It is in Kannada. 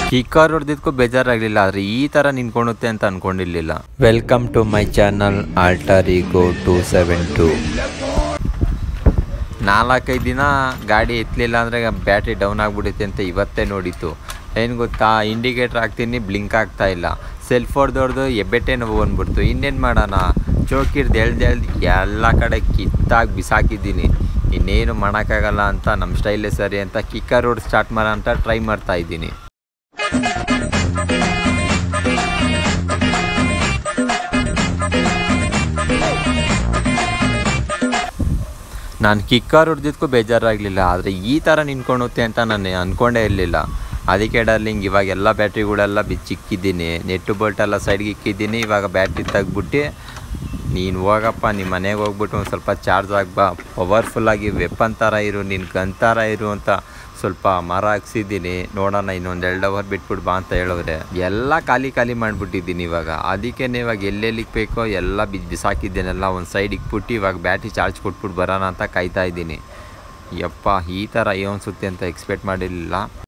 ಕಿಕ್ಕರ್ ಹೊಡೆದಿದ್ದಕ್ಕೂ ಬೇಜಾರಾಗಲಿಲ್ಲ, ಆದರೆ ಈ ಥರ ನಿಂತ್ಕೊಳುತ್ತೆ ಅಂತ ಅಂದ್ಕೊಂಡಿರಲಿಲ್ಲ. Welcome to my channel alter ego 272. 4-5 ದಿನ ಗಾಡಿ ಎತ್ತಲಿಲ್ಲ ಅಂದರೆ ಬ್ಯಾಟ್ರಿ ಡೌನ್ ಆಗಿಬಿಡುತ್ತೆ ಅಂತ ಇವತ್ತೇ ನೋಡಿತ್ತು. ಏನು ಗೊತ್ತಾ, ಇಂಡಿಕೇಟ್ರ್ ಹಾಕ್ತೀನಿ, ಬ್ಲಿಂಕ್ ಆಗ್ತಾ ಇಲ್ಲ. ಸೆಲ್ಫ್ ಹೊಡೆದೊಡ್ದು ಎಬ್ಬೆಟ್ಟೆ ನೋವು ಬಂದ್ಬಿಡ್ತು. ಇನ್ನೇನು ಮಾಡೋಣ, ಚೋಕಿರ್ದು ಎಳ್ದು ಎಲ್ಲ ಕಡೆ ಕಿತ್ತಾಗಿ ಬಿಸಾಕಿದ್ದೀನಿ. ಇನ್ನೇನು ಮಾಡೋಕ್ಕಾಗಲ್ಲ ಅಂತ ನಮ್ಮ ಸ್ಟೈಲೇ ಸರಿ ಅಂತ ಕಿಕ್ಕರ್ ರೋಡ್ ಸ್ಟಾರ್ಟ್ ಮಾಡೋ ಅಂತ ಟ್ರೈ ಮಾಡ್ತಾಯಿದ್ದೀನಿ. ನಾನು ಕಿಕ್ಕರ್ ಹೊಡೆದಿದ್ದಕ್ಕೂ ಬೇಜಾರಾಗಲಿಲ್ಲ, ಆದರೆ ಈ ಥರ ನಿಂತ್ಕೊಳುತ್ತೆ ಅಂತ ನಾನು ಅಂದ್ಕೊಂಡೇ ಇರಲಿಲ್ಲ. ಅದಕ್ಕೆ ಡಾರ್ಲಿಂಗ್ ಇವಾಗೆಲ್ಲ ಬ್ಯಾಟ್ರಿಗಳೆಲ್ಲ ಬಿಚ್ಚಿಕ್ಕಿದ್ದೀನಿ, ನೆಟ್ಟು ಬೋಲ್ಟೆಲ್ಲ ಸೈಡ್ಗೆ ಇಕ್ಕಿದ್ದೀನಿ. ಇವಾಗ ಬ್ಯಾಟ್ರಿ ತೆಗ್ಬಿಟ್ಟು ನೀನು ಹೋಗಪ್ಪ, ನಿಮ್ಮ ಮನೆಗೆ ಹೋಗ್ಬಿಟ್ಟು ಒಂದು ಸ್ವಲ್ಪ ಚಾರ್ಜ್ ಆಗ್ಬಾ, ಪವರ್ಫುಲ್ಲಾಗಿ ವೆಪನ್ ಥರ ಇರು, ನಿನ್ನ ಗನ್ ಥರ ಇರು ಅಂತ ಸ್ವಲ್ಪ ಮರ ಹಾಕ್ಸಿದ್ದೀನಿ. ನೋಡೋಣ ಇನ್ನೊಂದು 2 ಅವರ್ ಬಿಟ್ಬಿಟ್ಟು ಬಾ ಅಂತ ಹೇಳೋರೆ. ಎಲ್ಲ ಖಾಲಿ ಮಾಡಿಬಿಟ್ಟಿದ್ದೀನಿ ಇವಾಗ. ಅದಕ್ಕೆ ಇವಾಗ ಎಲ್ಲೆಲ್ಲಿಗೆ ಬೇಕೋ ಎಲ್ಲ ಬಿಸಾಕಿದ್ದೇನೆಲ್ಲ ಒಂದು ಸೈಡ್ ಇಕ್ಬಿಟ್ಟು ಇವಾಗ ಬ್ಯಾಟ್ರಿ ಚಾರ್ಜ್ ಕೊಟ್ಬಿಟ್ಟು ಬರೋಣ ಅಂತ ಕಾಯ್ತಾ ಇದ್ದೀನಿ. ಯಪ್ಪ, ಈ ಥರ ಅನ್ಸುತ್ತೆ ಅಂತ ಎಕ್ಸ್ಪೆಕ್ಟ್ ಮಾಡಿರಲಿಲ್ಲ.